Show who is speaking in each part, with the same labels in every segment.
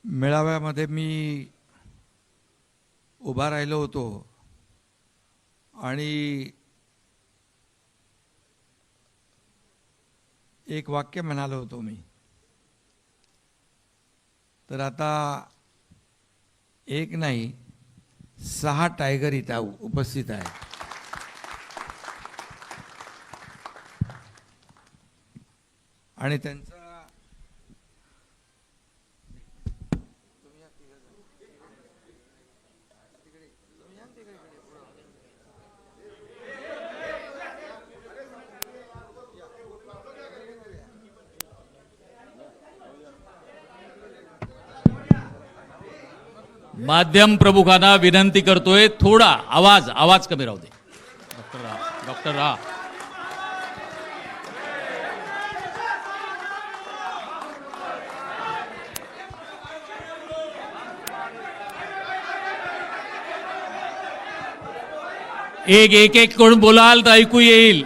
Speaker 1: मेळाव्यामध्ये मी उभा राहिलो होतो आणि एक वाक्य म्हणालो होतो मी. तर आता एक नाही 6 टायगर इथं उपस्थित आहेत. आणि त्यांचा
Speaker 2: माध्यम प्रमुखांना विनंती करतोय, थोडा आवाज कमी राहू दे. डॉक्टर रा एक करून बोलाल तर ऐकू येईल.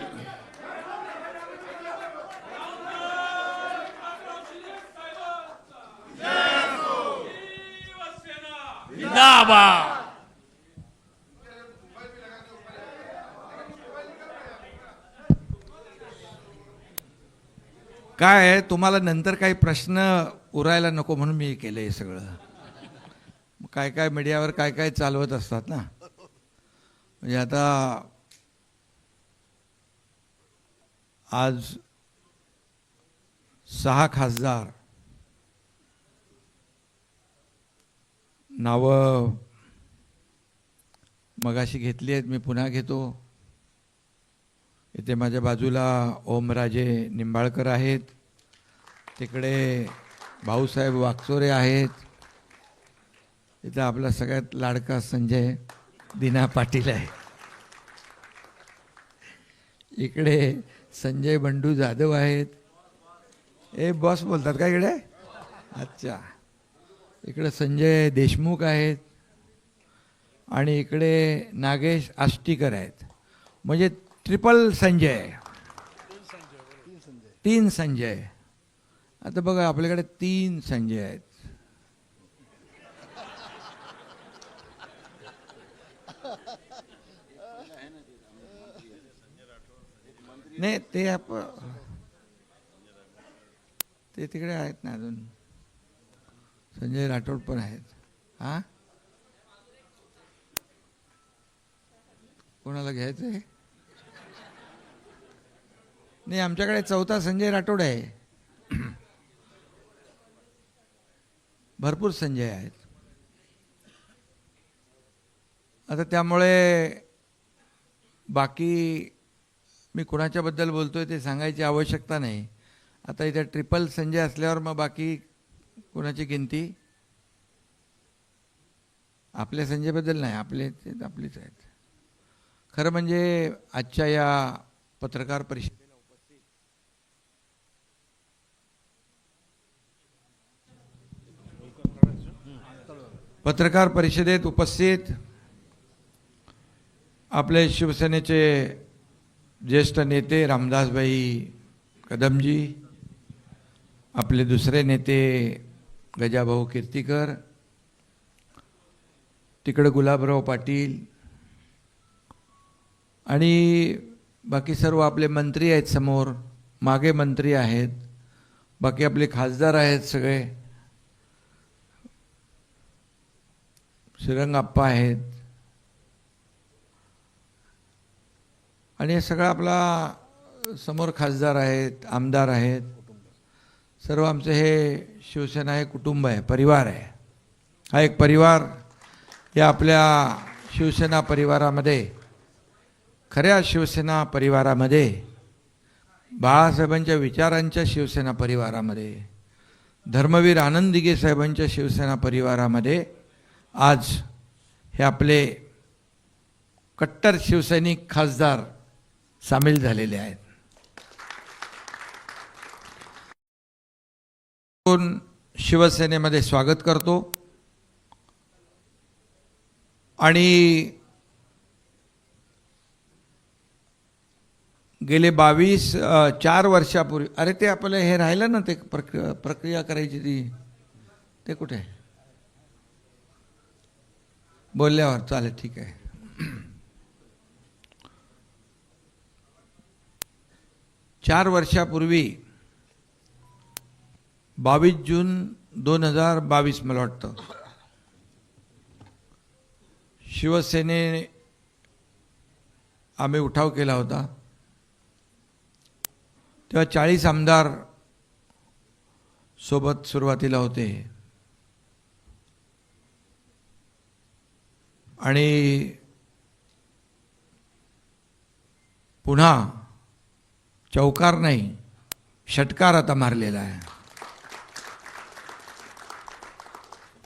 Speaker 2: जिंदाबाद.
Speaker 1: काय आहे, तुम्हाला नंतर काही प्रश्न उरायला नको म्हणून मी केलं हे सगळं. काय काय मीडियावर काय काय चालवत असतात ना. म्हणजे आता आज 6 खासदार नावं मगाशी घेतली आहेत, मी पुन्हा घेतो. इथे माझ्या बाजूला ओमराजे निंबाळकर आहेत, तिकडे भाऊसाहेब वागचोरे आहेत, इथं आपला सगळ्यात लाडका संजय दिना पाटील आहे, इकडे संजय बंडू जाधव आहेत. ए बॉस बोलतात का इकडे? अच्छा. इकडे संजय देशमुख आहेत आणि इकडे नागेश आष्टीकर आहेत. म्हणजे ट्रिपल संजय, 3 संजय. आता बघा आपल्याकडे 3 संजय आहेत. नाही ते तिकडे आहेत ना अजून. संजय राठोड पण आहेत. हां, कोणाला घ्यायचं आहे? नाही, आमच्याकडे 4था संजय राठोड आहे. भरपूर संजय आहेत. आता त्यामुळे बाकी मी कुणाच्याबद्दल बोलतोय ते सांगायची आवश्यकता नाही. आता इथे ट्रिपल संजय असल्यावर मग बाकी कुणाची गिनती? आपल्या संजयबद्दल नाही, आपलीच आहेत. खरं म्हणजे आजच्या या पत्रकार परिषदेत उपस्थित आपले शिवसेनेचे ज्येष्ठ नेते रामदासभाई कदमजी, आपले दुसरे नेते गजाभाऊ कीर्तीकर, तिकडे गुलाबराव पाटील आणि बाकी सर्व आपले मंत्री आहेत समोर, मागे मंत्री आहेत, बाकी आपले खासदार आहेत सगळे, श्रीरंगाप्पा आहेत आणि हे सगळं आपला समोर खासदार आहेत, आमदार आहेत. सर्व आमचं हे शिवसेना हे कुटुंब आहे, परिवार आहे. हा एक परिवार. या आपल्या शिवसेना परिवारामध्ये, खऱ्या शिवसेना परिवारामध्ये, बाळासाहेबांच्या विचारांच्या शिवसेना परिवारामध्ये, धर्मवीर आनंद दिघे साहेबांच्या शिवसेना परिवारामध्ये आज हे आपले कट्टर शिवसैनिक खासदार सामील झालेले आहेत. शिवसेनेमध्ये स्वागत करतो आणि गेले 4 वर्षापूर्वी, अरे ते आपलं हे राहिलं ना, ते प्रक्रिया करायची ती, ते कुठे? बोलल्यावर चालेल, ठीक आहे. 4 वर्षापूर्वी 22 जून 2022 मला वाटतं, शिवसेनेने आम्ही उठाव केला होता. तेव्हा 40 आमदार सोबत सुरुवातीला होते आणि पुन्हा चौकार नाही, षटकार आता मारलेला आहे.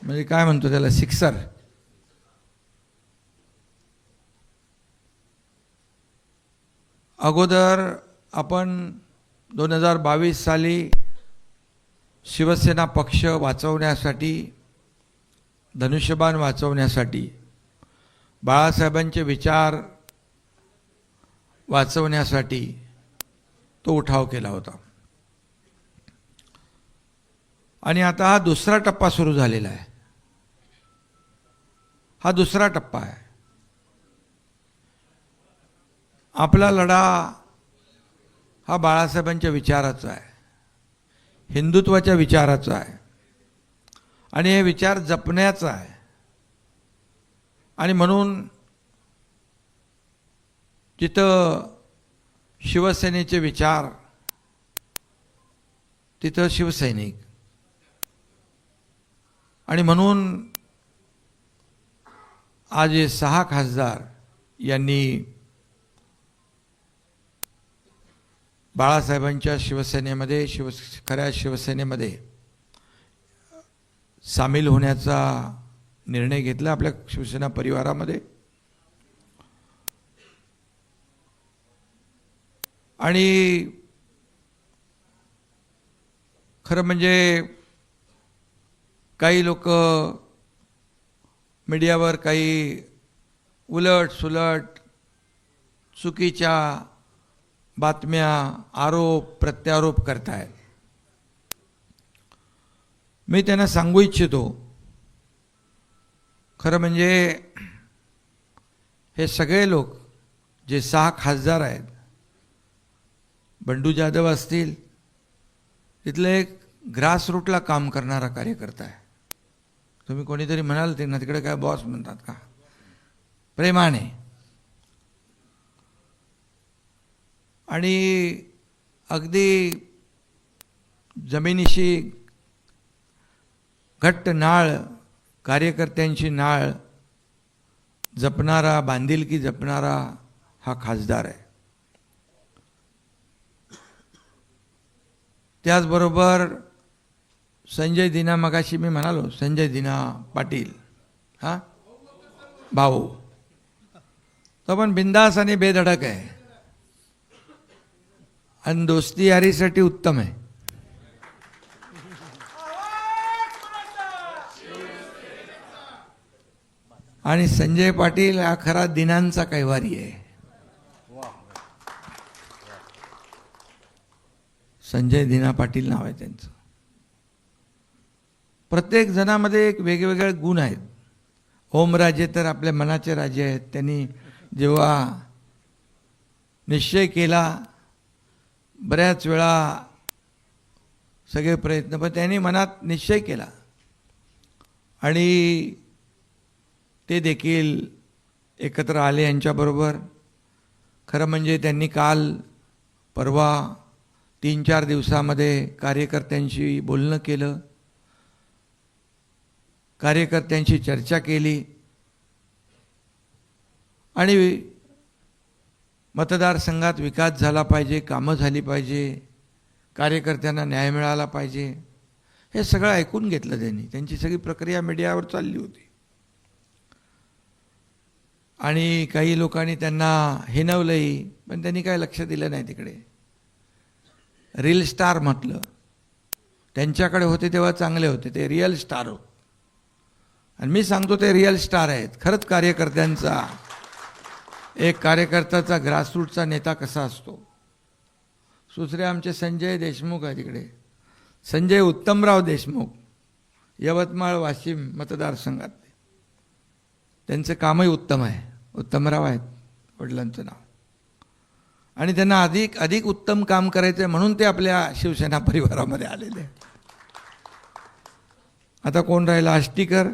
Speaker 1: म्हणजे काय म्हणतो त्याला, सिक्सर. अगोदर आपण 2022 साली शिवसेना पक्ष वाचवण्यासाठी, धनुष्यबाण वाचवण्यासाठी, बाळासाहेबांचे विचार वाचवण्यासाठी तो उठाव केला होता. आणि आता हा दुसरा टप्पा सुरू झालेला आहे. हा दुसरा टप्पा आहे. आपला लढा हा बाळासाहेबांच्या विचाराचा आहे, हिंदुत्वाच्या विचाराचा आहे आणि हे विचार जपण्याचा आहे. आणि म्हणून जिथं शिवसेनेचे विचार तिथं शिवसैनिक. आणि म्हणून आज हे 6 खासदार यांनी बाळासाहेबांच्या शिवसेनेमध्ये, खऱ्या शिवसेनेमध्ये सामील होण्याचा निर्णय घेतला आपल्या शिवसेना परिवारामध्ये. आणि खरं म्हणजे काही लोक मीडियावर काही उलट सुलट चुकीच्या बातम्या, आरोप प्रत्यारोप करतायत. मी त्यांना सांगू इच्छितो, खरं म्हणजे हे सगळे लोक जे 6 खासदार आहेत, बंडू जाधव असतील, तिथले एक ग्रासरूटला काम करणारा कार्यकर्ता आहे. तुम्ही कोणीतरी म्हणाल ते ना, तिकडे काय बॉस म्हणतात का, प्रेमाने. आणि अगदी जमिनीशी घट्ट नाळ, कार्यकर्त्यांची नाळ जपणारा, बांधिलकी जपणारा हा खासदार आहे. त्याचबरोबर संजय दिना, मगाशी मी म्हणालो संजय दिना पाटील, हा भाऊ, तो पण बिंदास आणि बेधडक आहे आणि दोस्ती यारीसाठी उत्तम आहे. आणि संजय पाटील हा खरा दिनांचा कैवारी आहे. संजय दिना पाटील नाव आहे त्यांचं. प्रत्येक जणामध्ये एक वेगवेगळे गुण आहेत. ओमराजे तर आपल्या मनाचे राजे आहेत. त्यांनी जेव्हा निश्चय केला, बऱ्याच वेळा सगळे प्रयत्न, पण त्यांनी मनात निश्चय केला आणि ते देखील एकत्र आले यांच्याबरोबर. खरं म्हणजे त्यांनी काल परवा 3-4 दिवसामध्ये कार्यकर्त्यांशी बोलणं केलं, कार्यकर्त्यांशी चर्चा केली आणि मतदारसंघात विकास झाला पाहिजे, कामं झाली पाहिजे, कार्यकर्त्यांना न्याय मिळाला पाहिजे, हे सगळं ऐकून घेतलं त्यांनी. त्यांची सगळी प्रक्रिया मीडियावर चालली होती आणि काही लोकांनी त्यांना हिणवलंही, पण त्यांनी काय लक्ष दिलं नाही तिकडे. रील स्टार म्हटलं, त्यांच्याकडे होते तेव्हा चांगले होते, ते रिअल स्टार होते. आणि मी सांगतो ते रिअल स्टार आहेत. खरंच कार्यकर्त्यांचा, एक कार्यकर्त्याचा ग्रासरूटचा नेता कसा असतो. दुसरे आमचे संजय देशमुख आहे तिकडे, संजय उत्तमराव देशमुख, यवतमाळ वाशिम मतदारसंघात. त्यांचं कामही उत्तम आहे. उत्तमराव आहेत वडिलांचं नाव, आणि त्यांना अधिक अधिक उत्तम काम करायचं आहे म्हणून ते आपल्या शिवसेना परिवारामध्ये आलेले आहेत. आता कोण राहिला? आष्टीकर.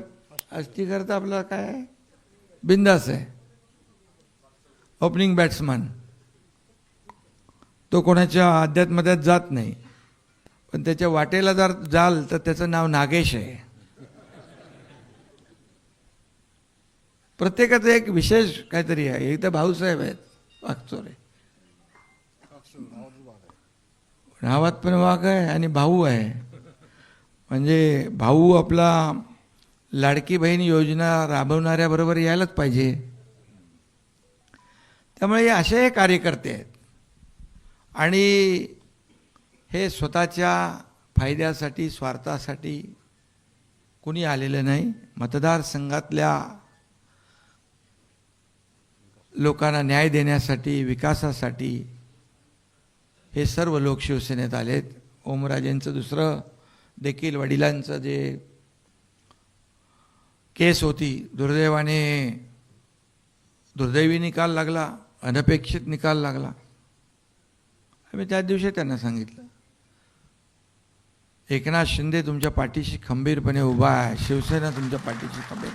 Speaker 1: आष्टीकर तर आपला काय बिंदास आहे, ओपनिंग बॅट्समन. तो कोणाच्या अध्यात्मध्यात जात नाही, पण त्याच्या वाटेला जर जाल तर त्याचं नाव नागेश आहे. प्रत्येकाचं एक विशेष काहीतरी आहे. एक तर भाऊसाहेब आहेत वागचोरे, नावात पण वाघ आहे आणि भाऊ आहे. म्हणजे भाऊ आपला लाडकी बहीण योजना राबवणाऱ्याबरोबर यायलाच पाहिजे. त्यामुळे असे हे कार्यकर्ते आहेत, आणि हे स्वतःच्या फायद्यासाठी स्वार्थासाठी कुणी आलेलं नाही. मतदारसंघातल्या लोकांना न्याय देण्यासाठी, विकासासाठी हे सर्व लोक शिवसेनेत आलेत. ओमराजेंचं दुसरं देखील वडिलांचं जे केस होती, दुर्दैवी निकाल लागला, अनपेक्षित निकाल लागला. आम्ही त्याच दिवशी त्यांना सांगितलं, एकनाथ शिंदे तुमच्या पाठीशी खंबीरपणे उभा आहे, शिवसेना तुमच्या पाठीशी खंबीर.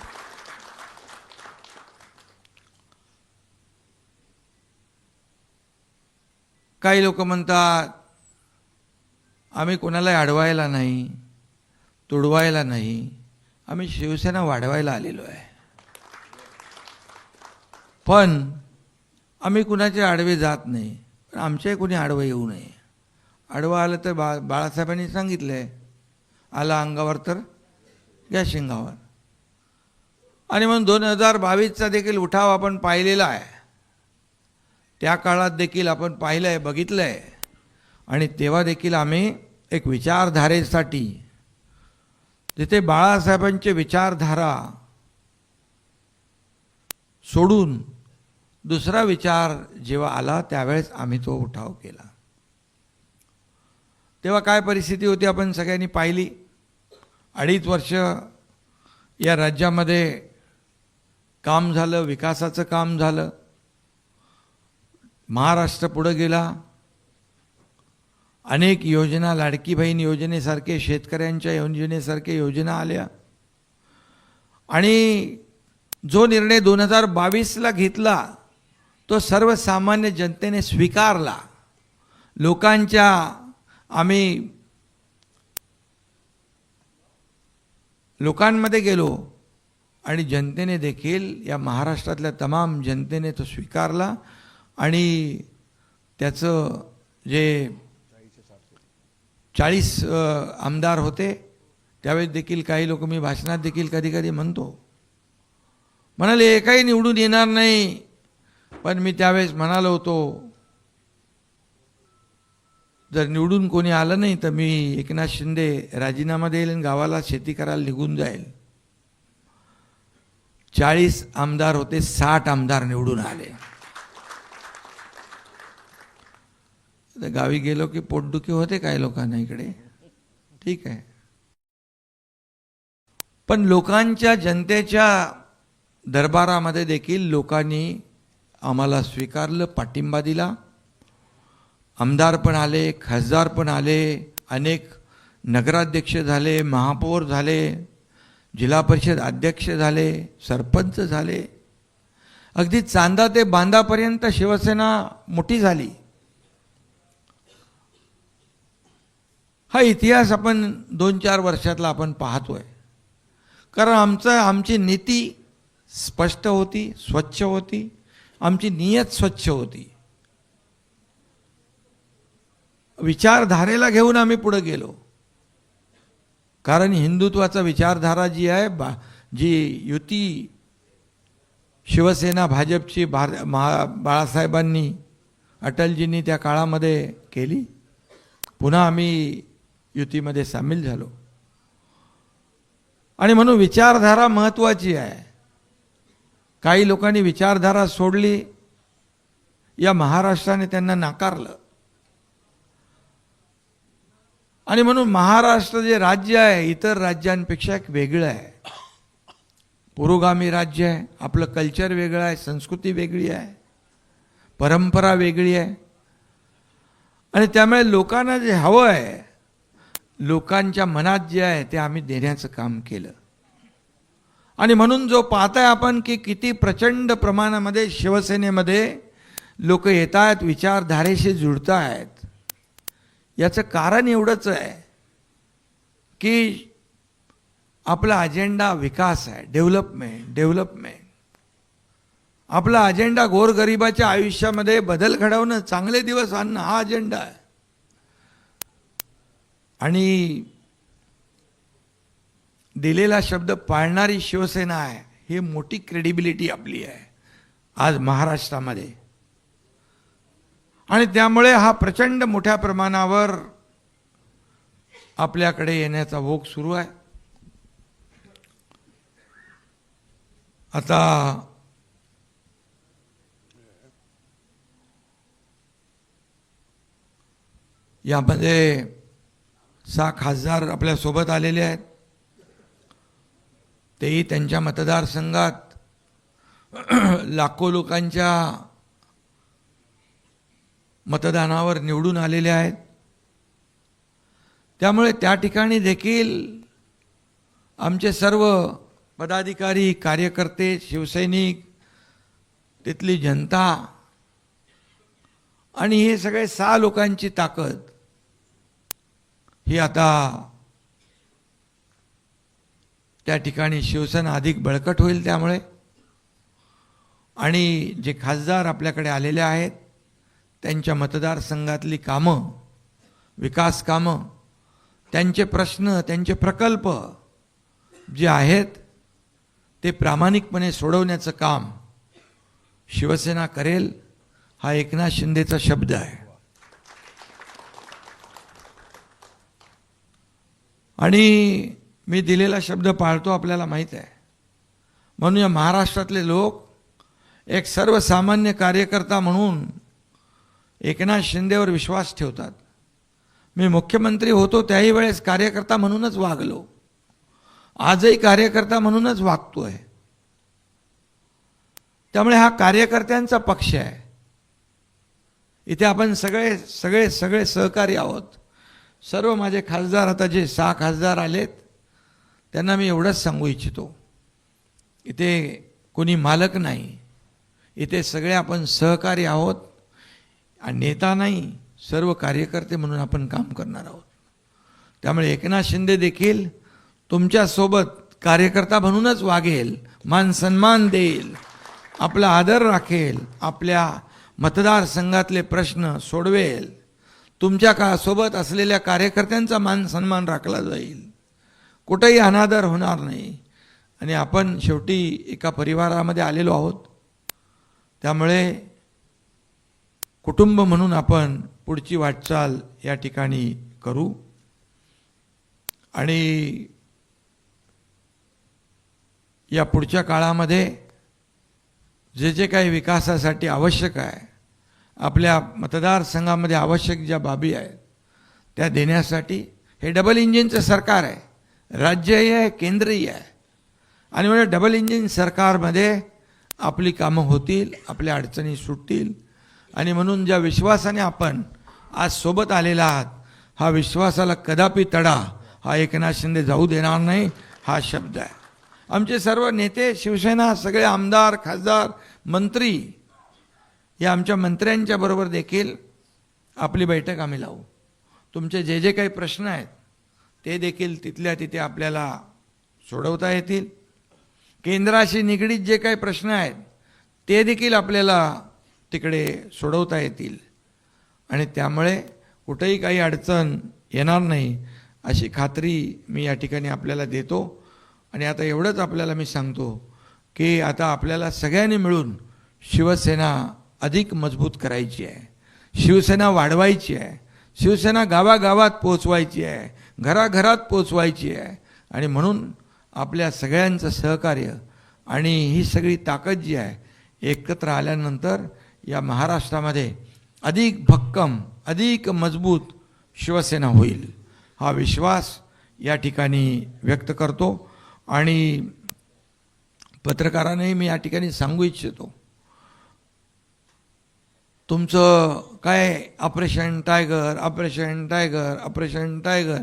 Speaker 1: काही लोक म्हणतात आम्ही कोणालाही अडवायला नाही, तुडवायला नाही, आम्ही शिवसेना वाढवायला आलेलो आहे. पण आम्ही कुणाचे आडवे जात नाही, पण आमच्याही कोणी आडवं येऊ नये. आडवं आलं तर बाळासाहेबांनी सांगितलं आहे, आला अंगावर तर घ्या शिंगावर. आणि म्हणून 2022चा देखील उठाव आपण पाहिलेला आहे. त्या काळात देखील आपण पाहिलं आहे, बघितलं आहे. आणि तेव्हा देखील आम्ही एक विचारधारेसाठी, जिथे बाळासाहेबांचे विचारधारा सोडून दुसरा विचार जेव्हा आला त्यावेळेस आम्ही तो उठाव केला. तेव्हा काय परिस्थिती होती आपण सगळ्यांनी पाहिली. 2.5 वर्ष या राज्यामध्ये काम झालं, विकासाचं काम झालं. महाराष्ट्र पुढे गेला. अनेक योजना, लाडकी बहीण योजनेसारखे, शेतकऱ्यांच्या योजनेसारखे योजना आल्या. आणि जो निर्णय 2022ला घेतला तो सर्वसामान्य जनतेने स्वीकारला. लोकांच्या आम्ही लोकांमध्ये गेलो आणि जनतेने देखील, या महाराष्ट्रातल्या तमाम जनतेने तो स्वीकारला. आणि त्याचं जे 40 आमदार होते त्यावेळेस देखील काही लोक, मी भाषणात देखील कधी कधी म्हणतो, म्हणाले एकही निवडून येणार नाही. पण मी त्यावेळेस म्हणालो होतो, जर निवडून कोणी आलं नाही तर मी एकनाथ शिंदे राजीनामा देईल आणि गावाला शेती करायला निघून जाईल. 40 आमदार होते, 60 आमदार निवडून आले. गावी गेलो की पोटदुखी होते काही लोकांना इकडे, ठीक आहे. पण लोकांच्या, जनतेच्या दरबारामध्ये देखील लोकांनी आम्हाला स्वीकारलं, पाठिंबा दिला. आमदार पण आले, खासदार पण आले, अनेक नगराध्यक्ष झाले, महापौर झाले, जिल्हा परिषद अध्यक्ष झाले, सरपंच झाले. अगदी चांदा ते बांधापर्यंत शिवसेना मोठी झाली. हा इतिहास आपण 2-4 वर्षातला आपण पाहतोय. कारण आमची नीती स्पष्ट होती, स्वच्छ होती, आमची नियत स्वच्छ होती. विचारधारेला घेऊन आम्ही पुढे गेलो. कारण हिंदुत्वाचा विचारधारा जी आहे, जी युती शिवसेना भाजपची बाळासाहेबांनी, अटलजींनी त्या काळामध्ये केली. पुन्हा आम्ही युतीमध्ये सामील झालो. आणि म्हणून विचारधारा महत्त्वाची आहे. काही लोकांनी विचारधारा सोडली, या महाराष्ट्राने त्यांना नाकारलं. आणि म्हणून महाराष्ट्र जे राज्य आहे इतर राज्यांपेक्षा एक वेगळं आहे. पुरोगामी राज्य आहे, आपलं कल्चर वेगळं आहे, संस्कृती वेगळी आहे, परंपरा वेगळी आहे. आणि त्यामुळे लोकांना जे हवं आहे, लोकांच्या मनात जे आहे ते आम्ही देण्याचं काम केलं. आणि म्हणून जो पाहताय आपण की किती प्रचंड प्रमाणामध्ये शिवसेनेमध्ये लोक येत आहेत, विचारधारेशी जुळत आहेत, याचं कारण एवढंच आहे की आपला अजेंडा विकास आहे, डेव्हलपमेंट. आपला अजेंडा गोरगरिबाच्या आयुष्यामध्ये बदल घडवणं, चांगले दिवस आणणं, हा अजेंडा आहे. आणि दिलेला शब्द पाळणारी शिवसेना आहे, ही मोठी क्रेडिबिलिटी आपली आहे आज महाराष्ट्रामध्ये. आणि त्यामुळे हा प्रचंड मोठ्या प्रमाणावर आपल्याकडे येण्याचा ओघ सुरू आहे. आता यामध्ये 6 खासदार आपल्या सोबत आलेले आहेत. तेही त्यांच्या मतदारसंघात लाखो लोकांच्या मतदानावर निवडून आलेले आहेत. त्यामुळे त्या ठिकाणी देखील आमचे सर्व पदाधिकारी, कार्यकर्ते, शिवसैनिक, तिथली जनता आणि हे सगळे 6 लोकांची ताकद ही आता त्या ठिकाणी शिवसेना अधिक बळकट होईल. त्यामुळे आणि जे खासदार आपल्याकडे आलेले आहेत त्यांच्या मतदारसंघातली कामं, विकास कामं, त्यांचे प्रश्न, त्यांचे प्रकल्प जे आहेत ते प्रामाणिकपणे सोडवण्याचं काम शिवसेना करेल, हा एकनाथ शिंदेचा शब्द आहे. आणि मी दिलेला शब्द पाळतो, आपल्याला माहीत आहे. म्हणून या महाराष्ट्रातले लोक एक सर्वसामान्य कार्यकर्ता म्हणून एकनाथ शिंदेवर विश्वास ठेवतात. मी मुख्यमंत्री होतो त्याही वेळेस कार्यकर्ता म्हणूनच वागलो, आजही कार्यकर्ता म्हणूनच वागतोय. त्यामुळे हा कार्यकर्त्यांचा पक्ष आहे. इथे आपण सगळे सगळे सगळे सहकारी आहोत. सर्व माझे खासदार, आता जे 6 खासदार आलेत त्यांना मी एवढंच सांगू इच्छितो, इथे कोणी मालक नाही, इथे सगळे आपण सहकारी आहोत. आणि नेता नाही, सर्व कार्यकर्ते म्हणून आपण काम करणार आहोत. त्यामुळे एकनाथ शिंदे देखील तुमच्यासोबत कार्यकर्ता म्हणूनच वागेल, मान सन्मान देईल, आपला आदर राखेल, आपल्या मतदारसंघातले प्रश्न सोडवेल. तुमच्या सोबत असलेल्या कार्यकर्त्यांचा मान सन्मान राखला जाईल, कुठेही अनादर होणार नाही. आणि आपण शेवटी एका परिवारामध्ये आलेलो आहोत. त्यामुळे कुटुंब म्हणून आपण पुढची वाटचाल या ठिकाणी करू. आणि या पुढच्या काळामध्ये जे जे काही विकासासाठी आवश्यक आहे, आपल्या मतदारसंघामध्ये आवश्यक ज्या बाबी आहेत त्या देण्यासाठी हे डबल इंजिनचं सरकार आहे, राज्यही आहे, केंद्रही आहे. आणि म्हणजे डबल इंजिन सरकारमध्ये आपली कामं होतील, आपल्या अडचणी सुटतील. आणि म्हणून ज्या विश्वासाने आपण आज सोबत आलेला आहात, हा विश्वासाला कदापि तडा हा एकनाथ शिंदे जाऊ देणार नाही, हा शब्द आहे. आमचे सर्व नेते, शिवसेना, सगळे आमदार, खासदार, मंत्री, या आमच्या मंत्र्यांच्या बरोबर देखील आपली बैठक आम्ही लावू. तुमचे जे जे काही प्रश्न आहेत ते देखील तिथल्या तिथे आपल्याला सोडवता येतील. केंद्राशी निगडीत जे काही प्रश्न आहेत ते देखील आपल्याला तिकडे सोडवता येतील. आणि त्यामुळे कुठेही काही अडचण येणार नाही अशी खात्री मी या ठिकाणी आपल्याला देतो. आणि आता एवढंच आपल्याला मी सांगतो की आता आपल्याला सगळ्यांनी मिळून शिवसेना अधिक मजबूत करायची आहे, शिवसेना वाढवायची आहे, शिवसेना गावागावात पोचवायची आहे, घराघरात पोचवायची आहे. आणि म्हणून आपल्या सगळ्यांचं सहकार्य आणि ही सगळी ताकद जी आहे एकत्र आल्यानंतर या महाराष्ट्रामध्ये अधिक भक्कम, अधिक मजबूत शिवसेना होईल, हा विश्वास या ठिकाणी व्यक्त करतो. आणि पत्रकारांनाही मी या ठिकाणी सांगू इच्छितो, तुमचं काय operation tiger, operation tiger, operation tiger,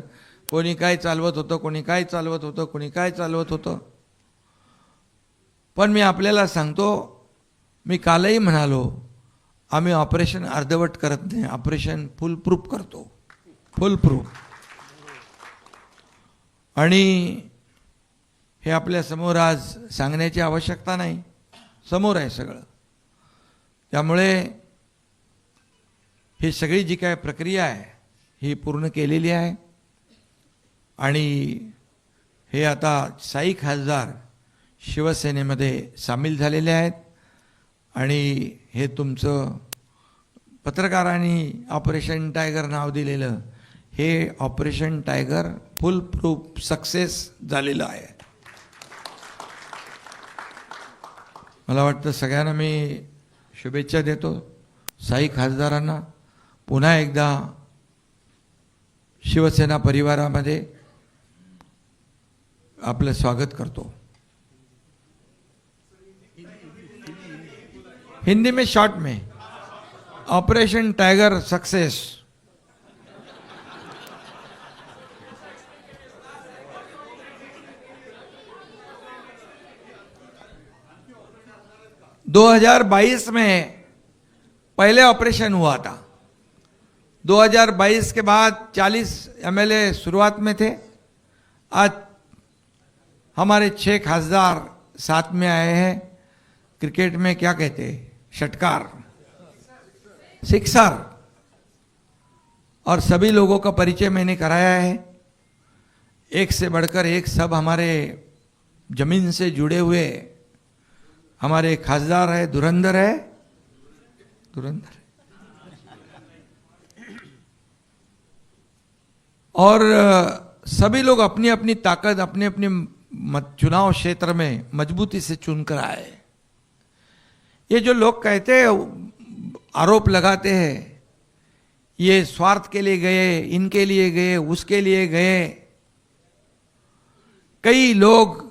Speaker 1: कोणी काय चालवत होतं, कोणी काय चालवत होतं, कोणी काय चालवत होतं. पण मी आपल्याला सांगतो, मी कालही म्हणालो, आम्ही ऑपरेशन अर्धवट करत नाही, ऑपरेशन फुल प्रूफ करतो, फुल प्रूफ. आणि हे आपल्या समोर आज सांगण्याची आवश्यकता नाही, समोर आहे सगळं. त्यामुळे ही सगळी जी काय प्रक्रिया आहे ही पूर्ण केलेली आहे. आणि हे आता 6 खासदार शिवसेनेमध्ये सामील झालेले आहेत. आणि हे तुमचं पत्रकारांनी ऑपरेशन टायगर नाव दिलेलं, हे ऑपरेशन टायगर फुल प्रूफ सक्सेस झालेलं आहे. मला वाटतं सगळ्यांना मी शुभेच्छा देतो. 6 खासदारांना पुन्हा एकदा शिवसेना परिवारामध्ये आपलं स्वागत करतो. हिंदी में शॉर्ट में, ऑपरेशन टाइगर सक्सेस. दो 2022 में पहले ऑपरेशन हुआ था. 2022 के बाद 40 एमएलए शुरुआत में थे. आज हमारे 6 खासदार साथ में आए हैं. क्रिकेट में क्या कहते हैं, षटकार, सिक्सर. और सभी लोगों का परिचय मैंने कराया है. एक से बढ़कर एक सब हमारे जमीन से जुड़े हुए हमारे खासदार है, धुरंधर है, धुरंधर. और सभी लोग अपनी अपनी ताकत अपने अपने चुनाव क्षेत्र में मजबूती से चुनकर आए. ये जो लोग कहते हैं, आरोप लगाते हैं, ये स्वार्थ के लिए गए, इनके लिए गए, उसके लिए गए. कई लोग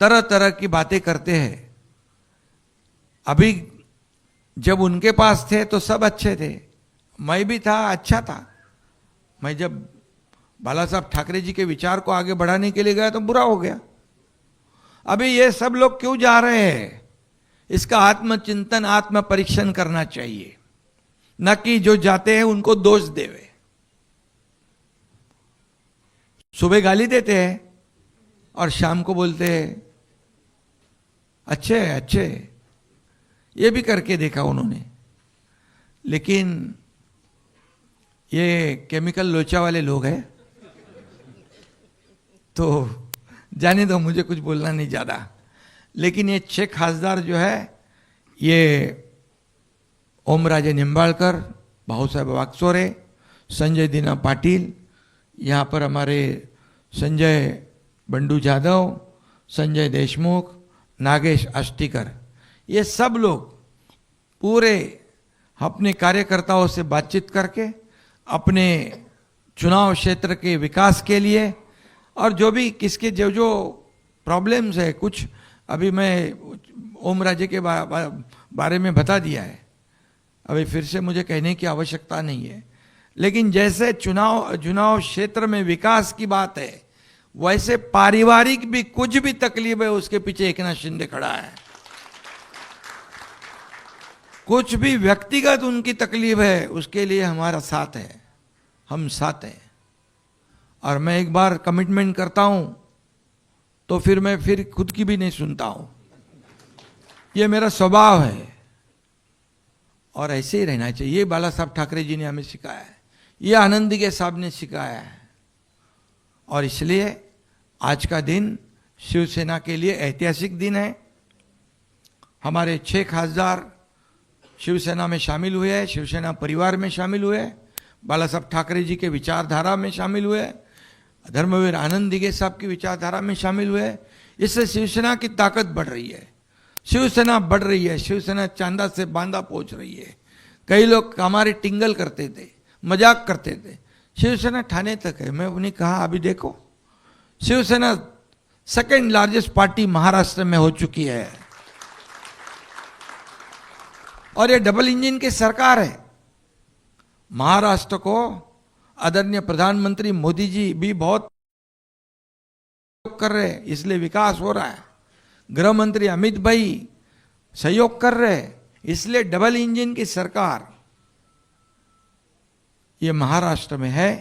Speaker 1: तरह तरह की बातें करते हैं. अभी जब उनके पास थे तो सब अच्छे थे, मैं भी था, अच्छा था. मैं जब बाला साहब ठाकरे जी के विचार को आगे बढ़ाने के लिए गया तो बुरा हो गया. अभी ये सब लोग क्यों जा रहे हैं, इसका आत्मचिंतन, आत्म परीक्षण करना चाहिए, न कि जो जाते हैं उनको दोष देवे. सुबह गाली देते हैं और शाम को बोलते हैं अच्छे अच्छे. ये भी करके देखा उन्होंने. लेकिन ये केमिकल लोचा वाले लोग हैं, तो जाने दो, मुझे कुछ बोलना नहीं ज़्यादा. लेकिन ये 6 खासदार जो है, ये ओमराजे निंबाळकर, भाऊसाहेब वागचोरे, संजय दीना पाटिल, यहाँ पर हमारे संजय बंडू जाधव, संजय देशमुख, नागेश आष्टीकर, ये सब लोग पूरे अपने कार्यकर्ताओं से बातचीत करके अपने चुनाव क्षेत्र के विकास के लिए, और जो भी किसके जो जो प्रॉब्लम्स है, कुछ अभी मैं ओमराजे के बारे में बता दिया है, अभी फिर से मुझे कहने की आवश्यकता नहीं है. लेकिन जैसे चुनाव क्षेत्र में विकास की बात है, वैसे पारिवारिक भी कुछ भी तकलीफ है, उसके पीछे एकनाथ शिंदे खड़ा है. कुछ भी व्यक्तिगत उनकी तकलीफ है, उसके लिए हमारा साथ है, हम साथ हैं. और मैं एक बार कमिटमेंट करता हूं तो फिर मैं फिर खुद की भी नहीं सुनता हूं. ये मेरा स्वभाव है और ऐसे ही रहना चाहिए. ये बाला साहब ठाकरे जी ने हमें सिखाया है, ये आनंद के साहब ने सिखाया है. और इसलिए आज का दिन शिवसेना के लिए ऐतिहासिक दिन है. हमारे 6 खासदार शिवसेना में शामिल हुए हैं, शिवसेना परिवार में शामिल हुए, बाला साहब ठाकरे जी के विचारधारा में शामिल हुए, धर्मवीर आनंद दिघे साहब की विचारधारा में शामिल हुए. इससे शिवसेना की ताकत बढ़ रही है, शिवसेना बढ़ रही है, शिवसेना चांदा से बांदा पहुंच रही है. कई लोग हमारे टिंगल करते थे, मजाक करते थे, शिवसेना ठाणे तक है. मैं उन्हें कहा अभी देखो, Shiv Sena second largest party Maharashtra में हो चुकी है और ये डबल इंजन की सरकार है। महाराष्ट्र को आदरणीय प्रधानमंत्री मोदी जी भी बहुत कर रहे हैं, इसलिए विकास हो रहा है। गृह मंत्री अमित भाई सहयोग कर रहे हैं, इसलिए डबल इंजन की सरकार ये महाराष्ट्र में है।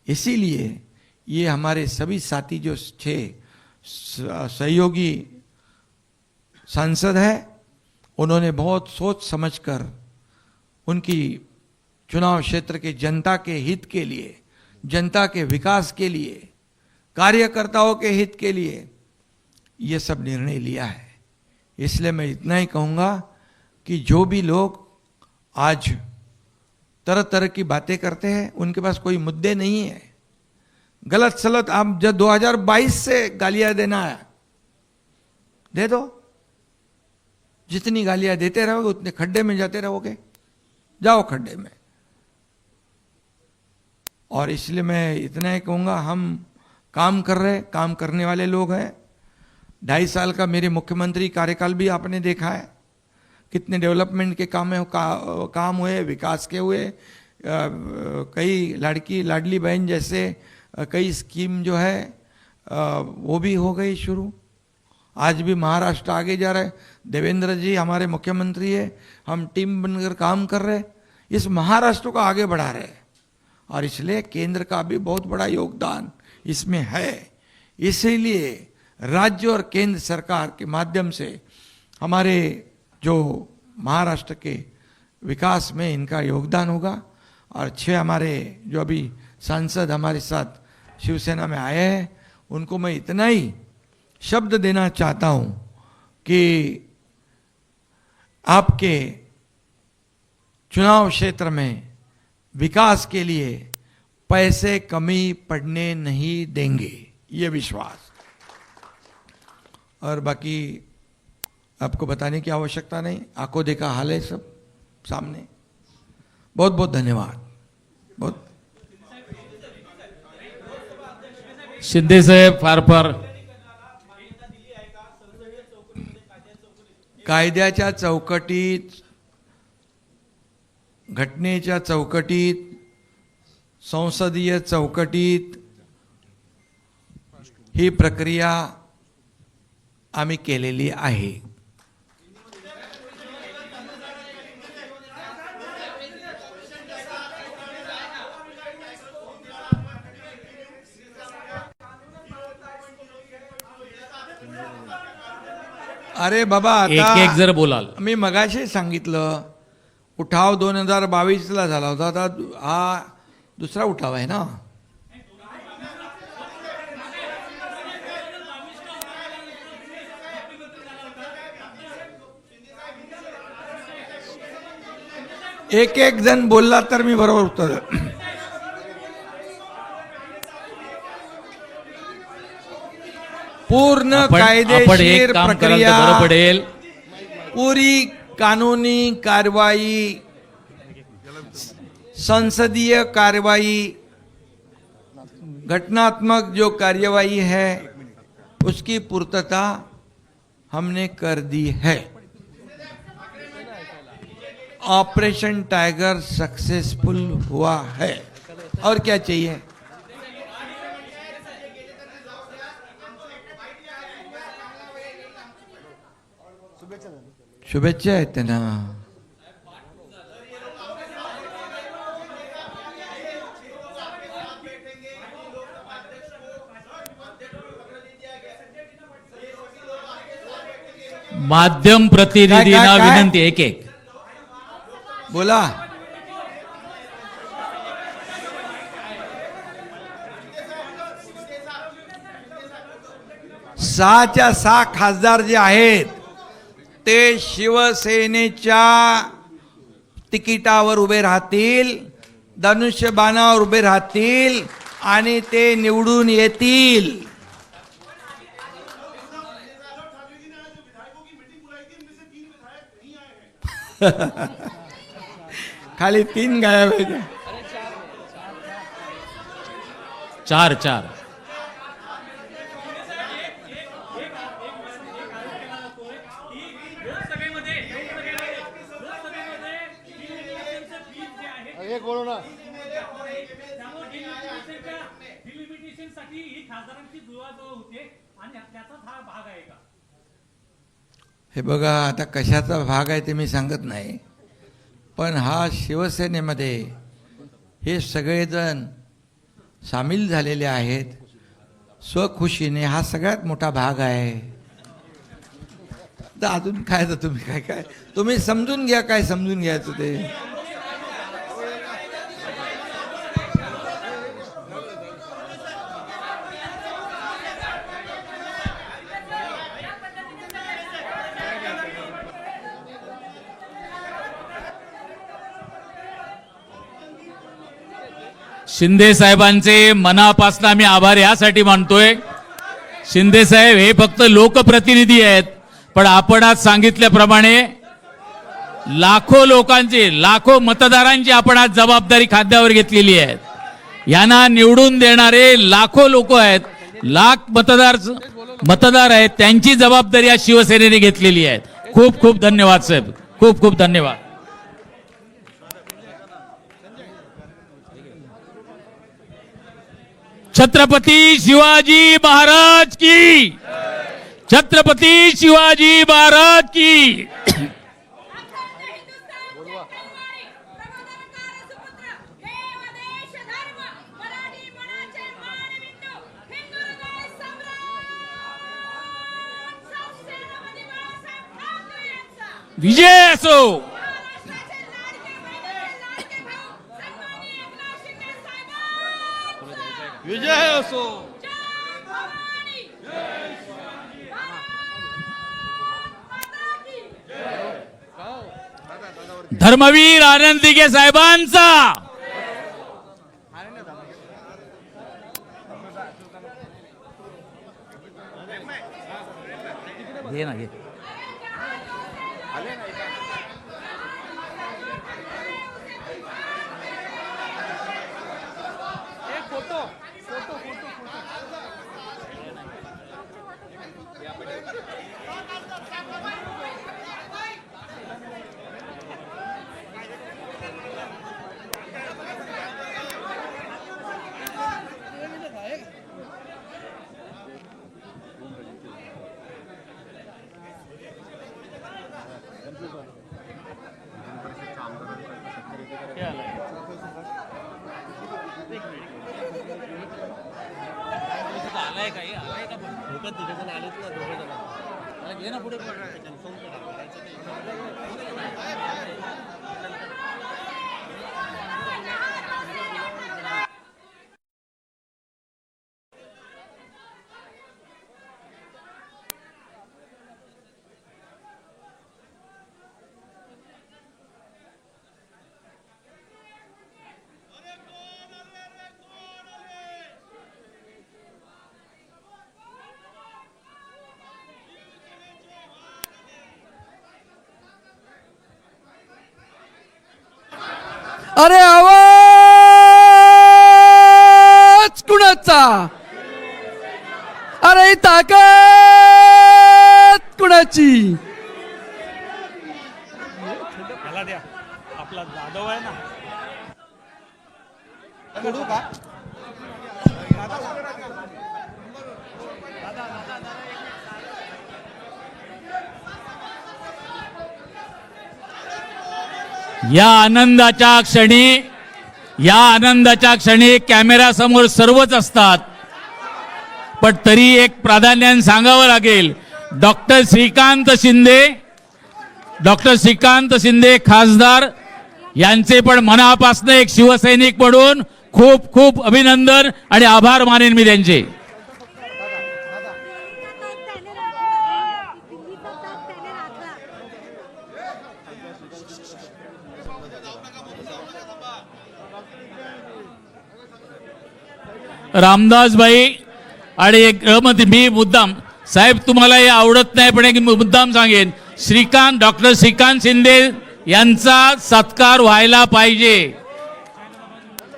Speaker 1: इसीलिए ये हमारे सभी साथी जो 6 सहयोगी सांसद हैं, उन्होंने बहुत सोच समझकर उनकी चुनाव क्षेत्र के जनता के हित के लिए, जनता के विकास के लिए, कार्यकर्ताओं के हित के लिए ये सब निर्णय लिया है। इसलिए मैं इतना ही कहूँगा कि जो भी लोग आज तरह तरह की बातें करते हैं, उनके पास कोई मुद्दे नहीं है। गलत सलत आप जब 2022 से गालियां देना है, दे दो। जितनी गालियां देते रहोगे उतने खड्डे में जाते रहोगे, जाओ खड्डे में। और इसलिए मैं इतना ही कहूँगा, हम काम कर रहे, काम करने वाले लोग हैं। 2.5 साल का मेरे मुख्यमंत्री कार्यकाल भी आपने देखा है, कितने डेवलपमेंट के काम हुए, विकास के हुए। कई लाडली बहन जैसे कई स्कीम जो है वो भी हो गई शुरू। आज भी महाराष्ट्र आगे जा रहा है। देवेंद्र जी हमारे मुख्यमंत्री है, हम टीम बनकर काम कर रहे, इस महाराष्ट्र को आगे बढ़ा रहे हैं। और इसलिए केंद्र का भी बहुत बड़ा योगदान इसमें है। इसीलिए राज्य और केंद्र सरकार के माध्यम से हमारे जो महाराष्ट्र के विकास में इनका योगदान होगा। और 6 हमारे जो अभी सांसद हमारे साथ शिवसेना में आए हैं, उनको मैं इतना ही शब्द देना चाहता हूं कि आपके चुनाव क्षेत्र में विकास के लिए पैसे कमी पड़ने नहीं देंगे, ये विश्वास। और बाकी आपको बताने की आवश्यकता नहीं, आंखों देखा हाल है सब सामने। बहुत बहुत धन्यवाद। बहुत
Speaker 2: शिंदे साहेब फार
Speaker 1: कायद्याच्या चौकटीत, घटनेच्या चौकटीत, संसदीय चौकटीत ही प्रक्रिया आम्ही केलेली आहे। अरे बाबा, आता
Speaker 2: एक जर बोलाल।
Speaker 1: मी मगाशी सांगितलं, उठाव 2022ला झाला होता, आता हा दुसरा उठाव आहे ना। एक जण बोलला तर मी बरोबर उत्तर। पूर्ण
Speaker 2: आपण
Speaker 1: कायदेशीर
Speaker 2: एक काम कराल तर
Speaker 1: प्रक्रिया,
Speaker 2: बरं पडेल।
Speaker 1: पूरी कानूनी कार्रवाई, संसदीय कार्रवाई, घटनात्मक जो कार्यवाही है उसकी पूर्तता हमने कर दी है। ऑपरेशन टाइगर सक्सेसफुल हुआ है, और क्या चाहिए। शुभेच्छा आहेत त्यांना।
Speaker 2: माध्यम प्रतिनिधींना
Speaker 1: काय?
Speaker 2: विनंती, एक
Speaker 1: बोला। सहाच्या 6 खासदार जे आहेत ते शिवसेनेच्या तिकिटावर उभे राहतील, धनुष्यबाणावर उभे राहतील आणि ते निवडून येतील। खाली 3 गायब आहेत।
Speaker 2: 4
Speaker 3: डिलिमिटेशनसाठी ही खासदारांची जुळवाजुळव होते आणि त्याचाच हा भाग आहे का?
Speaker 1: हे बघा, आता कशाचा भाग आहे ते मी सांगत नाही, पण हा शिवसेनेमध्ये हे सगळेजण सामील झालेले आहेत स्वखुशीने, हा सगळ्यात मोठा भाग आहे. तर अजून काय, तर तुम्ही काय तुम्ही समजून घ्या, काय समजून घ्यायचं ते.
Speaker 2: शिंदे साहेबांचे मनापासून आम्ही आभार यासाठी मानतोय. शिंदे साहेब हे फक्त लोकप्रतिनिधी आहेत, पण आपण आज सांगितल्याप्रमाणे लाखो लोकांची, लाखो मतदारांची आपण आज जबाबदारी खांद्यावर घेतलेली आहे. यांना निवडून देणारे लाखो लोक आहेत, लाख मतदार आहेत, त्यांची जबाबदारी आज शिवसेनेने घेतलेली आहे. खूप खूप धन्यवाद साहेब, खूप खूप धन्यवाद. छत्रपती शिवाजी महाराज की, छत्रपती शिवाजी महाराज की. विजय असो.
Speaker 4: विजय असो.
Speaker 2: धर्मवीर आनंद दिघे साहेबांचा. घे ना, घे. आलाय काही, आलाय का? पण तिघजण आलेत ना, दोघे जण. घे ना पुढे.
Speaker 5: अरे आवाज कुणाचा? अरे ही ताकद कुणाची?
Speaker 3: त्याला द्या, आपला जाधव आहे ना.
Speaker 2: या आनंदाच्या क्षणी कॅमेरा समोर सर्वच असतात, पण तरी एक प्राधान्याने सांगावं लागेल. डॉक्टर श्रीकांत शिंदे खासदार यांचे पण मनापासून एक शिवसैनिक म्हणून खूप खूप अभिनंदन आणि आभार मानेन मी त्यांचे. रामदासभाई आणि एक मी मुद्दाम, साहेब तुम्हाला हे आवडत नाही पण एक मुद्दाम सांगेन, डॉक्टर श्रीकांत शिंदे यांचा सत्कार व्हायला पाहिजे.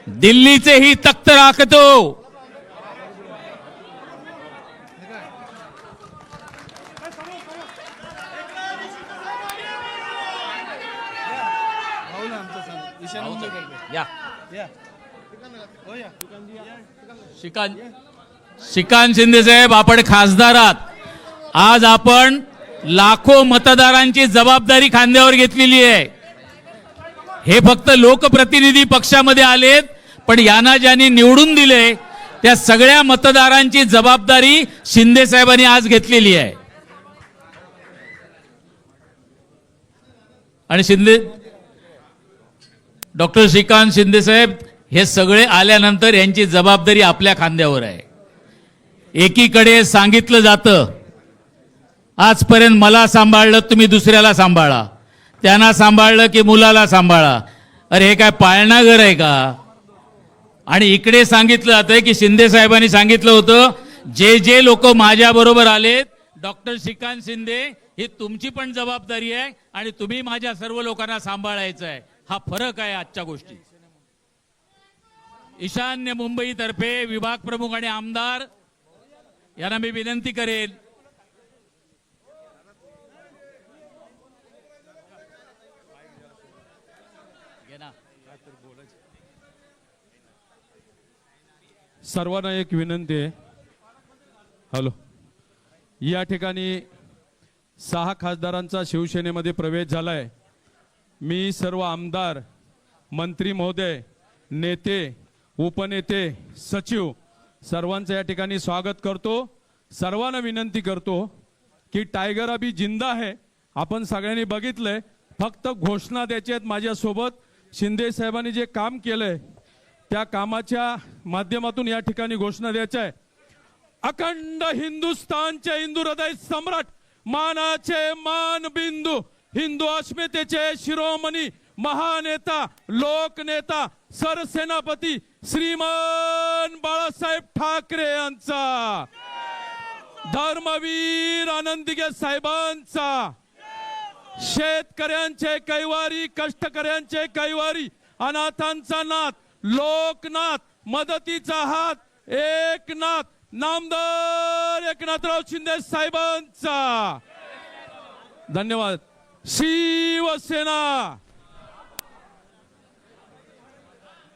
Speaker 2: दिल्लीचे ही तख्त राखतो. या श्रीकांत शिंदे साहेब, आपण खासदार आहात. आज आपण लाखो मतदारांची जबाबदारी खांद्यावर घेतलेली आहे. हे फक्त लोकप्रतिनिधी पक्षामध्ये आलेत, पण यांना ज्यांनी निवडून दिले त्या सगळ्या मतदारांची जबाबदारी शिंदे साहेबांनी आज घेतलेली आहे. आणि डॉक्टर श्रीकांत शिंदे साहेब हे सगळे आल्यानंतर यांची जबाबदारी आपल्या खांद्यावर आहे. एकीकडे सांगितलं जातं, आजपर्यंत मला सांभाळलं तुम्ही दुसऱ्याला सांभाळा, त्यांना सांभाळलं की मुलाला सांभाळा. अरे हे काय पाळणा घर आहे का? आणि इकडे सांगितलं जातंय की शिंदे साहेबांनी सांगितलं होतं, जे जे लोक माझ्या बरोबर आलेत, डॉक्टर श्रीकांत शिंदे, ही तुमची पण जबाबदारी आहे आणि तुम्ही माझ्या सर्व लोकांना सांभाळायचं आहे. हा फरक आहे आजच्या गोष्टी. ईशान्य मुंबईतर्फे विभाग प्रमुख आणि आमदार यांना मी विनंती करेल,
Speaker 4: सर्वांना एक विनंती आहे. हॅलो, या ठिकाणी 6 खासदारांचा शिवसेनेमध्ये प्रवेश झालाय. मी सर्व आमदार, मंत्री महोदय, नेते, उपनेते, सचिव सर्वांचं या ठिकाणी स्वागत करतो. सर्वांना विनंती करतो की टायगर अभी जिंदा आहे. आपण सगळ्यांनी बघितलंय, फक्त घोषणा द्यायच्या आहेत. माझ्यासोबत शिंदे साहेबांनी जे काम केलंय त्या कामाच्या माध्यमातून या ठिकाणी घोषणा द्यायच्या आहे. अखंड हिंदुस्थानचे हिंदू हृदय सम्राट, मानाचे मानबिंदू, हिंदू अस्मितेचे शिरोमणी, महानेता, लोकनेता, सरसेनापती श्रीमान बाळासाहेब ठाकरे यांचा, धर्मवीर आनंदीगे साहेबांचा, शेतकऱ्यांचे कैवारी, कष्टकऱ्यांचे कैवारी, अनाथांचा नाथ, लोकनाथ, मदतीचा हात, एकनाथ, नामदार एकनाथराव शिंदे साहेबांचा. धन्यवाद. शिवसेना.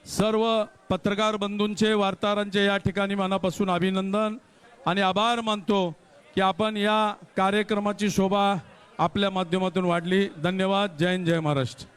Speaker 4: सर्व पत्रकार बंधूंचे, वार्ताहरांचे या ठिकाणी मनापासून अभिनंदन आणि आभार मानतो की आपण या कार्यक्रमाची शोभा आपल्या माध्यमातून वाढली. धन्यवाद. जय हिंद, जय महाराष्ट्र.